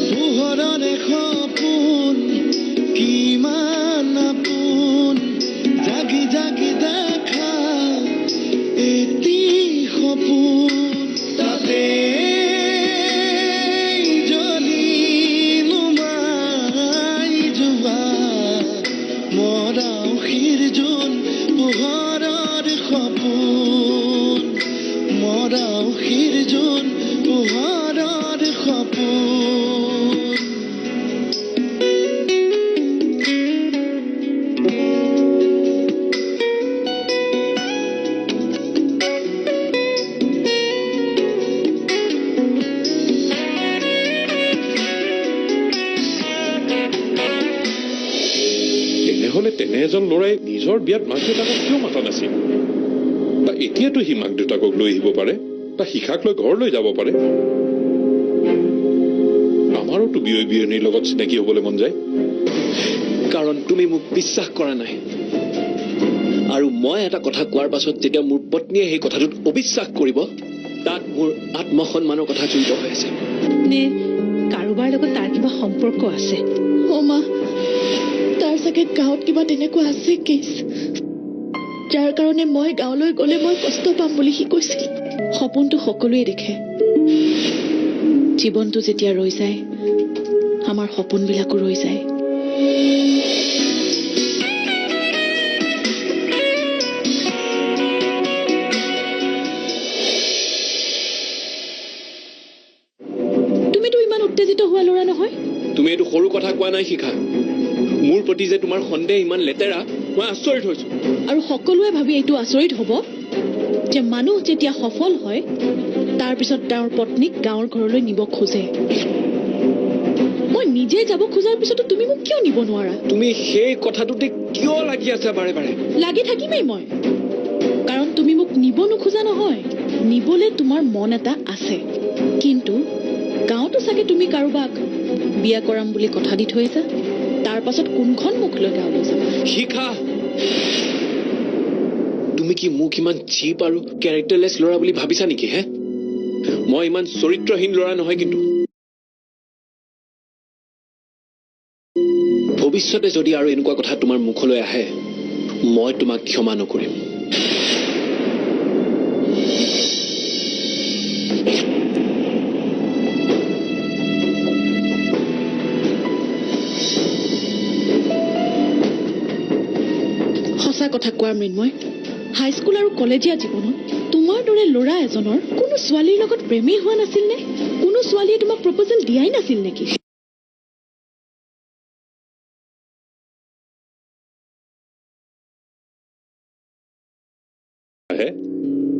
পোহৰৰে সপোন কিমান আপোন জাগি জাগি দেখা এটি সপোন তাতে জ্বলি নুমাই যোৱা মৰাও শিৰজোন পোহৰৰ সপোন মৰাও শিৰজোন পোহৰৰ সপোন তেনেহলে তেনে এজন ল'ৰাই নিজৰ বিয়াত মাক দেউতাকক কিয় মাতা নাছিল বা এতিয়াতো সি মাক দেউতাকক লৈ আহিব পাৰে বা শিখাক লৈ ঘৰলৈ যাব পাৰে আমাৰোতো বিয়নীৰ লগত চিনাকি হবলৈ মন যায় কাৰণ তুমি মোক বিশ্বাস কৰা নাই আৰু মই এটা কথা কোৱাৰ পাছত যেতিয়া মোৰ পত্নীয়ে সেই কথাটোত অবিশ্বাস কৰিব তাত মোৰ আত্মসন্মানৰ কথা জড়িত হৈ আছে নে কাৰোবাৰ লগত তাৰ কিবা সম্পৰ্ক আছে মা তাৰ চাগে গাঁৱত কিবা তেনেকুৱা আছে কেছ যাৰ কাৰণে মই গাঁৱলৈ গ'লে মই কষ্ট পাম বুলি সি কৈছিল সপোনটো সকলোৱে দেখে জীৱনটো যেতিয়া ৰৈ যায় আমাৰ সপোনবিলাকো ৰৈ যায় তুমিতো ইমান উত্তেজিত হোৱা ল'ৰা নহয় তুমি এইটো সৰু কথা কোৱা নাই শিখা মোৰ প্ৰতি যে তোমাৰ সন্দেহ ইমান লেতেৰা মই আচৰিত হৈছো আৰু সকলোৱে ভাবি এইটো আচৰিত হ'ব যে মানুহ যেতিয়া সফল হয় তাৰ পিছত তেওঁৰ পত্নীক গাঁৱৰ ঘৰলৈ নিব খোজে মই নিজে যাব খোজাৰ পিছতো তুমি মোক কিয় নিব নোৱাৰা তুমি সেই কথাটোতে কিয় লাগি আছা বাৰে বাৰে লাগি থাকিমেই মই কাৰণ তুমি মোক নিব নোখোজা নহয় নিবলৈ তোমাৰ মন এটা আছে কিন্তু গাঁৱতো চাগে তুমি কাৰোবাক বিয়া কৰাম বুলি কথা দি থৈছা তাৰ পাছত কোনখন মুখ লৈ গাঁৱলৈ যাবা শিখা তুমি কি মোক ইমান চিপ আৰু কেৰেক্টাৰলেছ ল'ৰা বুলি ভাবিছা নেকি হে মই ইমান চৰিত্ৰহীন ল'ৰা নহয় কিন্তু ভৱিষ্যতে যদি আৰু এনেকুৱা কথা তোমাৰ মুখলৈ আহে মই তোমাক ক্ষমা নকৰিম সঁচা কথা কোৱা মৃন্ময় হাইস্কুল আৰু কলেজীয়া জীৱনত তোমাৰ দৰে ল'ৰা এজনৰ কোনো ছোৱালীৰ লগত প্ৰেমেই হোৱা নাছিল নে কোনো ছোৱালীয়ে তোমাক প্ৰপ'জেল দিয়াই নাছিল নেকি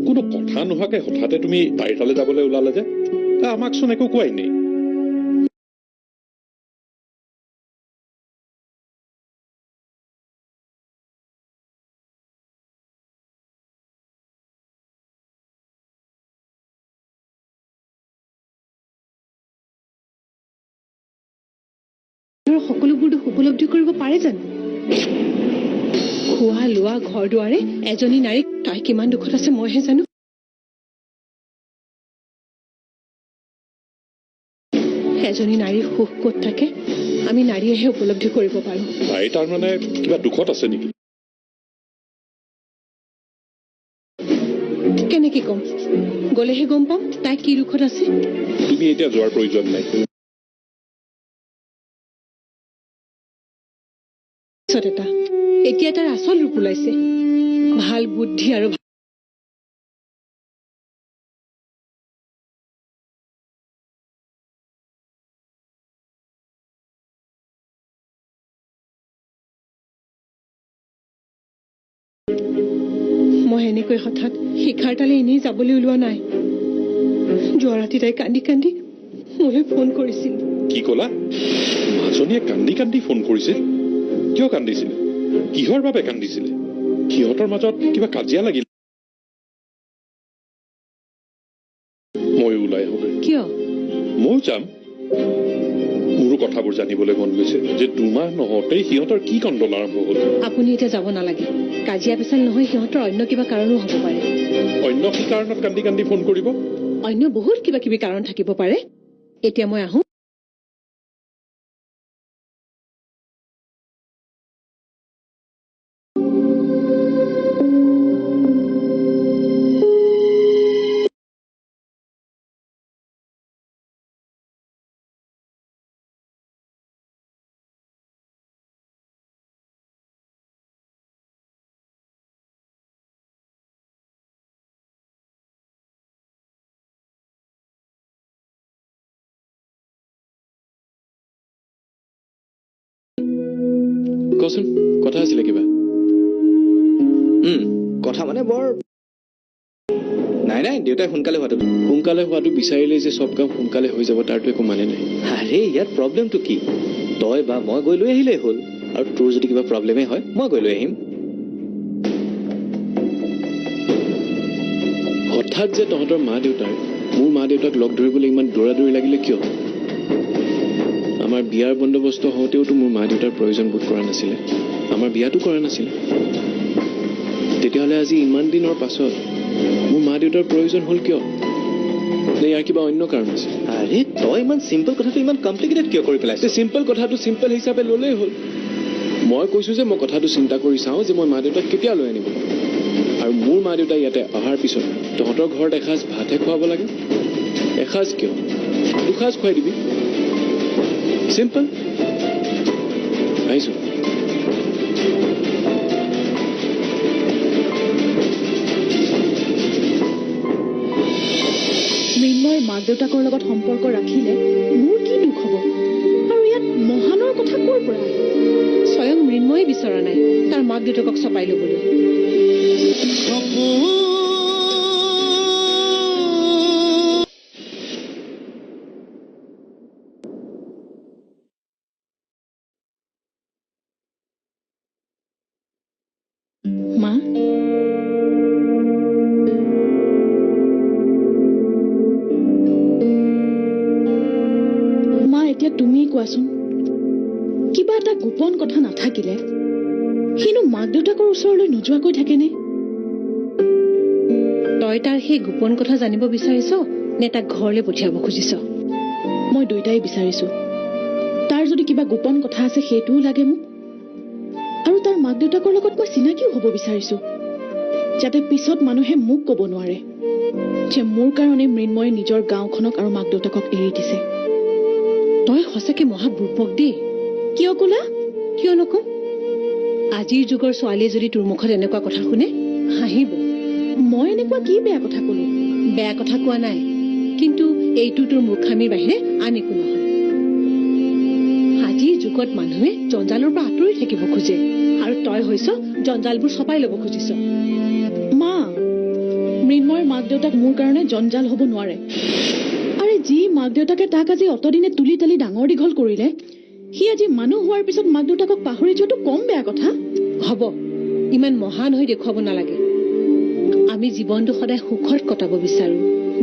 কোনো কথা নোহোৱাকে হঠাতে তুমি তাইৰ তালে যাবলৈ ওলালে যে আমাকচোন একো কোৱাই নাই সকলোবোৰ উপলব্ধি কৰিব পাৰে জানো খোৱা লোৱা ঘৰ দুৱাৰে এজনী নাৰীক তাই কিমান দুখত আছে মইহে জানো এজনী নাৰীৰ সুখ ক'ত থাকে আমি নাৰীয়েহে উপলব্ধি কৰিব পাৰো তাই তাৰমানে কিবা দুখত আছে নেকি কেনেকে কম গলেহে গম পাম তাই কি দুখত আছে তুমি এতিয়া যোৱাৰ প্ৰয়োজন নাই এতিয়া তাৰ আচল ৰূপ ওলাইছে ভাল বুদ্ধি আৰু মই এনেকৈ হঠাৎ শিখাৰ তালে এনেই যাবলৈ ওলোৱা নাই যোৱা ৰাতি তাই কান্দি কান্দি মোলৈ ফোন কৰিছিল কি ক'লা মাজনীয়ে কান্দি কান্দি ফোন কৰিছিল কিয় কান্দিছিলে কিহৰ বাবে কান্দিছিলে সিহঁতৰ মাজত কিবা কাজিয়া লাগিল মই ওলাই আহোঁগৈ কিয় ময়ো যাম মোৰো কথাবোৰ জানিবলৈ মন গৈছে যে 2 মাহ নহওঁতেই সিহঁতৰ কি কণ্ডল আৰম্ভ হ'ল। আপুনি এতিয়া যাব নালাগে। কাজিয়া পেচাল নহয়, সিহঁতৰ অন্য কিবা কাৰণো হ'ব পাৰে। অন্য কি কাৰণত কান্দি কান্দি ফোন কৰিব? অন্য বহুত কিবা কিবি কাৰণ থাকিব পাৰে। এতিয়া মই আহোঁ। কচোন, কথা আছিলে কিবা? কথা মানে বৰ নাই নাই, দেউতাই সোনকালে হোৱাটো বিচাৰিলেই যে চব কাম সোনকালে হৈ যাব তাৰতো একো মানে নাই। আৰে ইয়াত প্ৰব্লেমটো কি? তই বা মই গৈ লৈ আহিলেই হ'ল। আৰু তোৰ যদি কিবা প্ৰব্লেমেই হয় মই গৈ লৈ আহিম। হঠাৎ যে তহঁতৰ মা দেউতাৰ মোৰ মা দেউতাক লগ ধৰিবলৈ ইমান দৌৰাদৌৰি লাগিলে কিয়? আমাৰ বিয়াৰ বন্দোবস্ত হওঁতেওতো মোৰ মা দেউতাৰ প্ৰয়োজন বোধ কৰা নাছিলে। আমাৰ বিয়াটো কৰা নাছিলে। তেতিয়াহ'লে আজি ইমান দিনৰ পাছত মোৰ মা দেউতাৰ প্ৰয়োজন হ'ল কিয়? নে ইয়াৰ কিবা অন্য কাৰণ আছে? আৰে তই ইমান চিম্পল কথাটো ইমান কমপ্লিকেটেড কিয় কৰি পেলাইছ? চিম্পল কথাটো চিম্পল হিচাপে ল'লেই হ'ল। মই কৈছোঁ যে মই কথাটো চিন্তা কৰি চাওঁ যে মই মা দেউতাক কেতিয়া লৈ আনিব। আৰু মোৰ মা দেউতা ইয়াতে অহাৰ পিছত তহঁতৰ ঘৰত এসাঁজ ভাতহে খুৱাব লাগে। এসাঁজ কিয়? 2 সাঁজ খুৱাই দিবি। চিম্পল। আহিছোঁ। মৃন্ময়ৰ মাক দেউতাকৰ লগত সম্পৰ্ক ৰাখিলে মোৰ কি দুখ হ'ব? আৰু ইয়াত মহানৰ কথা ক'ৰ পৰা আহে? স্বয়ং মৃন্ময়ে বিচৰা নাই তাৰ মাক দেউতাকক চপাই ল'বলৈ। সপোন মা, এতিয়া তুমিয়ে কোৱাচোন, কিবা এটা গোপন কথা নাথাকিলে সিনো মাক দেউতাকৰ ওচৰলৈ নোযোৱাকৈ থাকেনে? তই তাৰ সেই গোপন কথা জানিব বিচাৰিছ নে তাক ঘৰলৈ পঠিয়াব খুজিছ? মই দুয়োটাই বিচাৰিছো। তাৰ যদি কিবা গোপন কথা আছে সেইটোও লাগে মোক। আৰু তাৰ মাক দেউতাকৰ লগত মই চিনাকিও হ'ব বিচাৰিছো, যাতে পিছত মানুহে মোক ক'ব নোৱাৰে যে মোৰ কাৰণে মৃন্ময়ে নিজৰ গাঁওখনক আৰু মাক দেউতাকক এৰি দিছে। তই সঁচাকে মহা বুৰ্বক দেই। কিয় ক'লা? কিয় নকওঁ? আজিৰ যুগৰ ছোৱালীয়ে যদি তোৰ মুখত এনেকুৱা কথা শুনে হাঁহিব। মই এনেকুৱা কি বেয়া কথা ক'লো? বেয়া কথা কোৱা নাই, কিন্তু এইটো তোৰ মূৰ্খামিৰ বাহিৰে আন একো নহয়। আজিৰ যুগত মানুহে জঞ্জালৰ পৰা আঁতৰি থাকিব খোজে, আৰু তই হৈছ জঞ্জালবোৰ চপাই ল'ব খুজিছ। মা, মৃন্ময়ৰ মাক দেউতাক মোৰ কাৰণে জঞ্জাল হ'ব নোৱাৰে। আৰে যি মাক দেউতাকে তাক আজি অতদিনে তুলি তালি ডাঙৰ দীঘল কৰিলে, সি আজি মানুহ হোৱাৰ পিছত মাক দেউতাকক পাহৰি যোৱাটো কম বেয়া কথা। হ'ব, ইমান মহান হৈ দেখুৱাব নালাগে। আমি জীৱনটো সদায় সুখত কটাব বিচাৰো,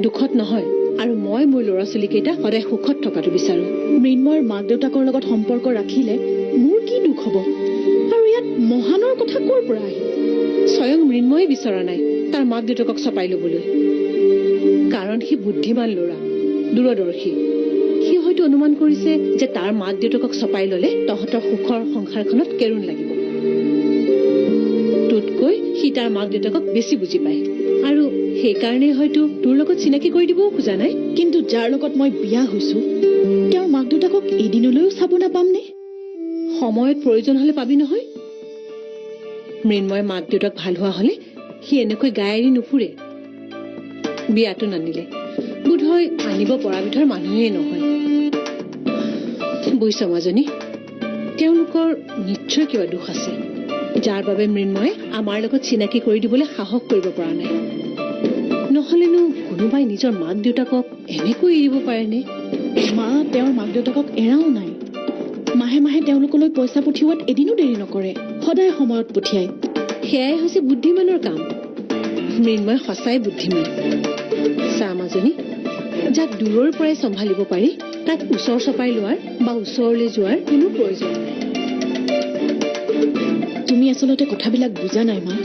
দুখত নহয়। আৰু মই মোৰ ল'ৰা ছোৱালীকেইটা সদায় সুখত থকাটো বিচাৰো। মৃন্ময়ৰ মাক দেউতাকৰ লগত সম্পৰ্ক ৰাখিলে মোৰ কি দুখ হ'ব? আৰু ইয়াত মহানৰ কথা ক'ৰ পৰা আহিল? স্বয়ং মৃন্ময়ে বিচৰা নাই তাৰ মাক দেউতাকক চপাই ল'বলৈ। কাৰণ সি বুদ্ধিমান ল'ৰা, দূৰদৰ্শী। সি হয়তো অনুমান কৰিছে যে তাৰ মাক দেউতাকক চপাই ল'লে তহঁতৰ সুখৰ সংসাৰখনত কেৰুণ লাগিব। তোতকৈ সি তাৰ মাক দেউতাকক বেছি বুজি পায়, আৰু সেইকাৰণে হয়তো তোৰ লগত চিনাকি কৰি দিবও খোজা নাই। কিন্তু যাৰ লগত মই বিয়া হৈছো তেওঁৰ মাক দেউতাকক এদিনলৈও চাব নাপামনে? সময়ত প্ৰয়োজন হলে পাবি নহয়। মৃন্ময় মাক দেউতাক ভাল হোৱা হলে সি এনেকৈ গাই এৰি নুফুৰে। বিয়াটো নানিলে বোধহয় আনিব পৰা বিধৰ মানুহেই নহয়। বুজিছ মাজনী, তেওঁলোকৰ নিশ্চয় কিবা দুখ আছে, যাৰ বাবে মৃন্ময়ে আমাৰ লগত চিনাকি কৰি দিবলৈ সাহস কৰিব পৰা নাই। নহলেনো কোনোবাই নিজৰ মাক দেউতাকক এনেকৈ এৰিব পাৰেনে? মা, তেওঁৰ মাক দেউতাকক এৰাও নাই। মাহে মাহে তেওঁলোকলৈ পইচা পঠিওৱাত এদিনো দেৰি নকৰে, সদায় সময়ত পঠিয়ায়। সেয়াই হৈছে বুদ্ধিমানৰ কাম। মৃন্ময় সঁচাই বুদ্ধিমান। চা মাজনী, যাক দূৰৰ পৰাই চম্ভালিব পাৰি তাক ওচৰ চপাই লোৱাৰ বা ওচৰলৈ যোৱাৰ কোনো প্ৰয়োজন নাই। তুমি আচলতে কথাবিলাক বুজা নাই মা।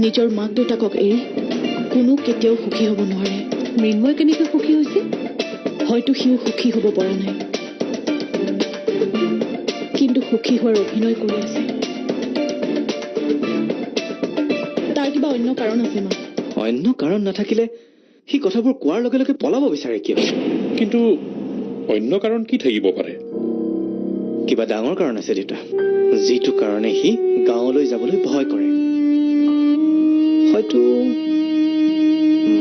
নিজৰ মাক দেউতাকক এৰি কোনো কেতিয়াও সুখী হ'ব নোৱাৰে। মৃন্ময় কেনেকৈ সুখী হৈছে? হয়তো সিও সুখী হ'ব পৰা নাই, কিন্তু সুখী হোৱাৰ অভিনয় কৰি আছে। তাৰ কিবা অন্য কাৰণ আছে মা। অন্য কাৰণ নাথাকিলে সি কথাবোৰ কোৱাৰ লগে লগে পলাব বিচাৰে কিয়? কিন্তু অন্য কাৰণ কি থাকিব পাৰে? কিবা ডাঙৰ কাৰণ আছে দেউতা, যিটো কাৰণে সি গাঁৱলৈ যাবলৈ ভয় কৰে। হয়তো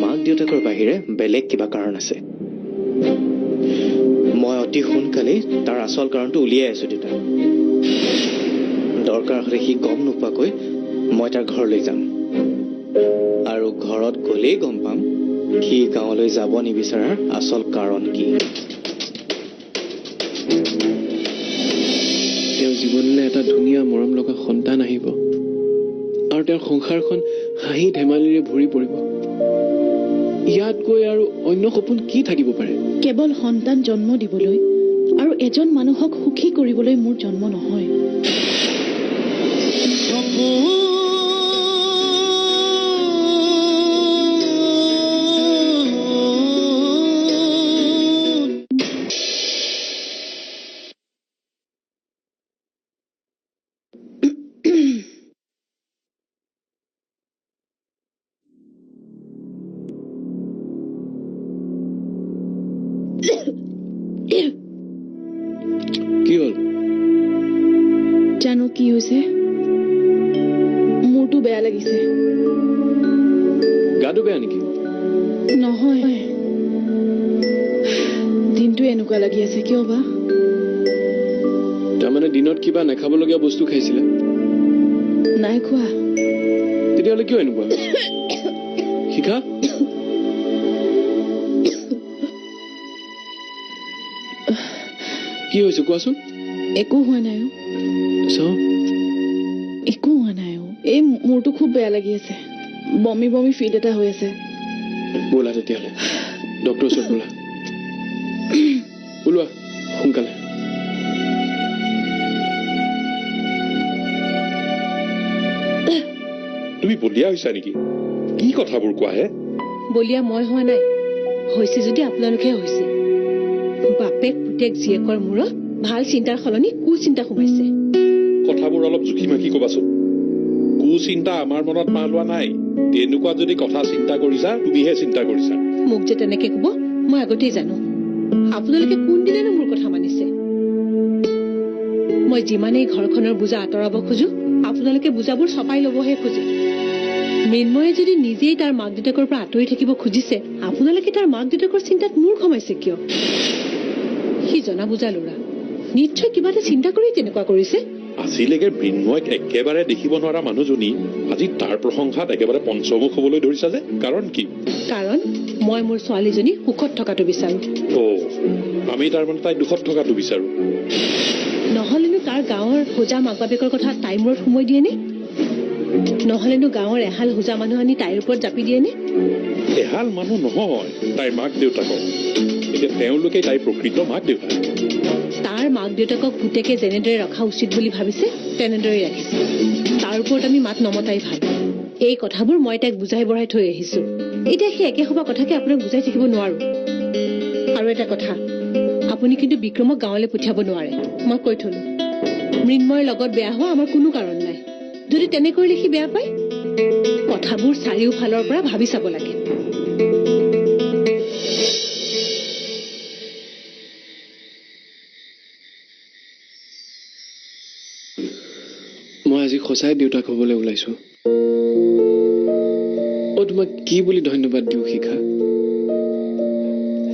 মাক দেউতাকৰ বাহিৰে বেলেগ কিবা কাৰণ আছে। মই অতি সোনকালেই তাৰ আচল কাৰণটো উলিয়াই আছো দেউতা। দৰকাৰ হলে সি গম নোপোৱাকৈ মই তাৰ ঘৰলৈ যাম, আৰু ঘৰত গলেই গম পাম সি গাঁৱলৈ যাব নিবিচৰাৰ আচল কাৰণ কি। তেওঁৰ জীৱনলৈ এটা ধুনীয়া মৰম লগা সন্তান আহিব, আৰু তেওঁৰ সংসাৰখন হাঁহি ধেমালিৰে ভৰি পৰিব। ইয়াত গৈ আৰু অন্য সপোন কি থাকিব পাৰে? কেৱল সন্তান জন্ম দিবলৈ আৰু এজন মানুহক সুখী কৰিবলৈ মোৰ জন্ম নহয়। কি হ'ল? জানো কি হৈছে, মোৰতো বেয়া লাগিছে। গাটো বেয়া নেকি? নহয়, দিনটো এনেকুৱা লাগি আছে কিয় বা? তাৰমানে দিনত কিবা নাখাবলগীয়া বস্তু খাইছিলে? নাই খোৱা। তেতিয়াহ'লে কিয় এনেকুৱা? শিখা, কি হৈছে কোৱাচোন? একো হোৱা নাই। একো হোৱা নাই। এই মোৰতো খুব বেয়া লাগি আছে, বমি বমি ফিল এটা হৈ আছে। ব'লা তেতিয়াহ'লে ডক্টৰৰ ওচৰত ব'লা। ওলোৱা সোনকালে। তুমি বলিয়া হৈছা নেকি? কি কথাবোৰ কোৱা হে? বলিয়া মই হোৱা নাই, হৈছে যদি আপোনালোকে হৈছে। বাপেক পুতেক জীয়েকৰ মূৰত ভাল চিন্তাৰ সলনি কুচিন্তা সোমাইছে। কথাবোৰ অলপ জুখি মাখি কবাচোন। কুচিন্তা আমাৰ মনত মা লোৱা নাই। তেনেকুৱা যদি কথা চিন্তা কৰিছা, তুমিহে চিন্তা কৰিছা। মোক যে তেনেকে কব মই আগতেই জানো। আপোনালোকে কোনদিনানো মোৰ কথা মানিছে? মই যিমানেই ঘৰখনৰ বোজা আঁতৰাব খোজো, আপোনালোকে বোজাবোৰ চপাই লবহে খোজে। মৃন্ময়ে যদি নিজেই তাৰ মাক দেউতাকৰ পৰা আঁতৰি থাকিব খুজিছে, আপোনালোকে তাৰ মাক দেউতাকৰ চিন্তাত মূৰ খমাইছে কিয়? সি জনা বুজা ল'ৰা, নিশ্চয় কিবা এটা চিন্তা কৰি তেনেকুৱা কৰিছে। আজিলৈকে মৃন্ময়ক একেবাৰে দেখিব নোৱাৰা মানুহজনী আজি তাৰ প্ৰশংসাত একেবাৰে পঞ্চমুখ হবলৈ ধৰিছা যে, কাৰণ কি? কাৰণ মই মোৰ ছোৱালীজনী সুখত থকাটো বিচাৰো। আমি তাৰমানে তাই দুখত থকাটো বিচাৰো। নহলেনো তাৰ গাঁৱৰ হোজা মাক বাপেকৰ কথা তাইৰ মূৰত সোমাই দিয়ে নে? নহলেনো গাঁৱৰ এহাল হোজা মানুহ আনি তাইৰ ওপৰত জাপি দিয়ে নে? এহাল মানুহ নহয়, তাইৰ মাক দেউতাকক। এতিয়া তেওঁলোকে তাইৰ প্ৰকৃত মাক দেউতাক। তাৰ মাক দেউতাকক পুতেকে যেনেদৰে ৰখা উচিত বুলি ভাবিছে তেনেদৰে ৰাখিছে। তাৰ ওপৰত আমি মাত নমতাই ভাল। এই কথাবোৰ মই তাইক বুজাই বঢ়াই থৈ আহিছো। এতিয়া সেই একে সবা কথাকে আপোনাক বুজাই থাকিব নোৱাৰো। আৰু এটা কথা, আপুনি কিন্তু বিক্ৰমক গাঁৱলৈ পঠিয়াব নোৱাৰে, মই কৈ থলো। মৃন্ময়ৰ লগত বেয়া হোৱা আমাৰ কোনো কাৰণ নাই। যদি তেনে কৰিলে সি বেয়া পায়, কথাবোৰ চাৰিওফালৰ পৰা ভাবি চাব লাগে। মই আজি সঁচাই দেউতাক হবলৈ ওলাইছো। তোমাক কি বুলি ধন্যবাদ দিওঁ শিখা?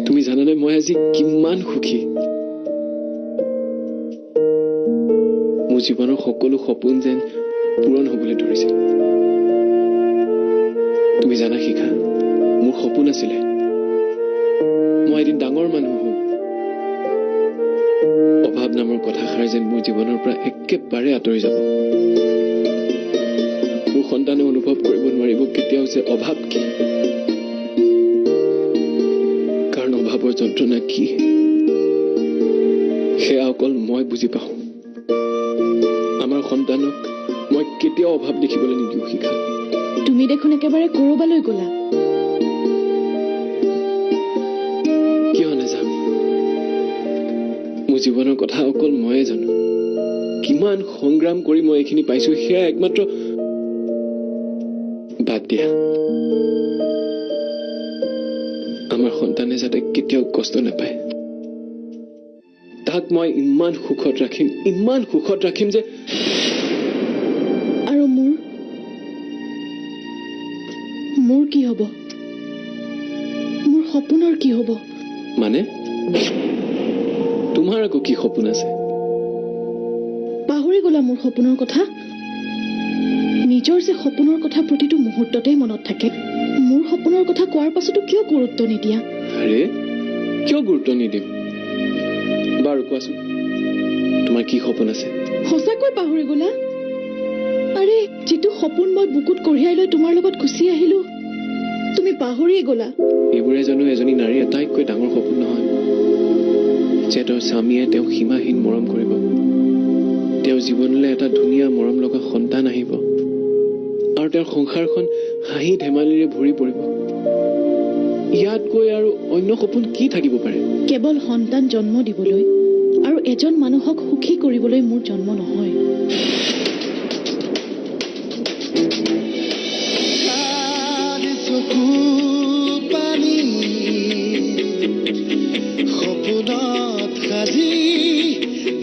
তুমি জানানে মই আজি কিমান সুখী। মোৰ জীৱনৰ সকলো সপোন যেন পূৰণ হবলৈ ধৰিছে। তুমি জানা শিখা, মোৰ সপোন আছিলে মই এদিন ডাঙৰ মানুহ হম। অভাৱ নামৰ কথাষাৰ যেন মোৰ জীৱনৰ পৰা একেবাৰে আঁতৰি যাব। মোৰ সন্তানে অনুভৱ কৰিব নোৱাৰিব কেতিয়াও যে অভাৱ কি। অনুভৱৰ যন্ত্ৰণা কি সেয়া অকল মই বুজি পাওঁ। আমাৰ সন্তানক মই কেতিয়াও অভাৱ দেখিবলৈ নিদিওঁ শিখা। তুমি দেখোন একেবাৰে কৰবালৈ গলা। কিয় নাযাম? মোৰ জীৱনৰ কথা অকল ময়ে জানো। কিমান সংগ্ৰাম কৰি মই এইখিনি পাইছো সেয়া একমাত্ৰ বাদ দিয়া। আমাৰ সন্তানে যাতে কেতিয়াও কষ্ট নাপায় তাক মই ইমান সুখত ৰাখিম যে। আৰু মোৰ কি হব? মোৰ সপোনৰ কি হব? মানে তোমাৰ আকৌ কি সপোন আছে? পাহৰি গলা মোৰ সপোনৰ কথা? নিজৰ যে সপোনৰ কথা প্ৰতিটো মুহূৰ্ততেই মনত থাকে, মোৰ সপোনৰ কথা কোৱাৰ পাছতো কিয় গুৰুত্ব নিদিয়া? আৰে কিয় গুৰুত্ব নিদিম? বাৰু কোৱাচোন তোমাৰ কি সপোন আছে? সঁচাকৈ পাহৰি গলা? আৰে যিটো সপোন মই বুকুত কঢ়িয়াই লৈ তোমাৰ লগত গুচি আহিলো তুমি পাহৰিয়ে গলা। এইবোৰে জানো এজনী নাৰীৰ আটাইতকৈ ডাঙৰ সপোন নহয় যে তেওঁৰ স্বামীয়ে তেওঁক সীমাহীন মৰম কৰিব, তেওঁৰ জীৱনলৈ এটা ধুনীয়া মৰম লগা সন্তান আহিব আৰু তেওঁৰ সংসাৰখন হাঁহি ধেমালিৰে ভৰি পৰিব। ইয়াতকৈ আৰু অন্য সপোন কি থাকিব পাৰে? কেৱল সন্তান জন্ম দিবলৈ আৰু এজন মানুহক সুখী কৰিবলৈ মোৰ জন্ম নহয়। চকু পানী সপোনত সাজি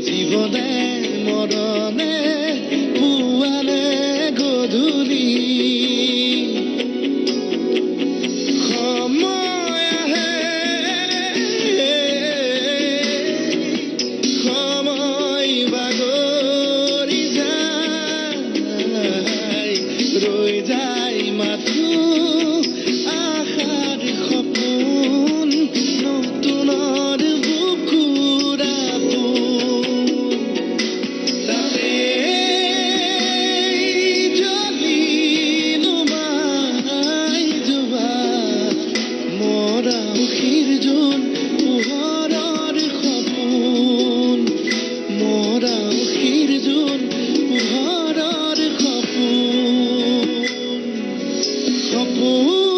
জীৱনে মৰণে পুৱালে গধূলি সময় আহে সময় বাগৰি যায় ৰৈ যায় মাথো আশাৰ সপোন নতুনৰ বুকুৰ আপোন তাতে জ্বলি নুমাই যোৱা মৰা উশিৰ জোন পোহৰৰ সপোন মৰা উশিৰ জোন পোহৰৰ সপোন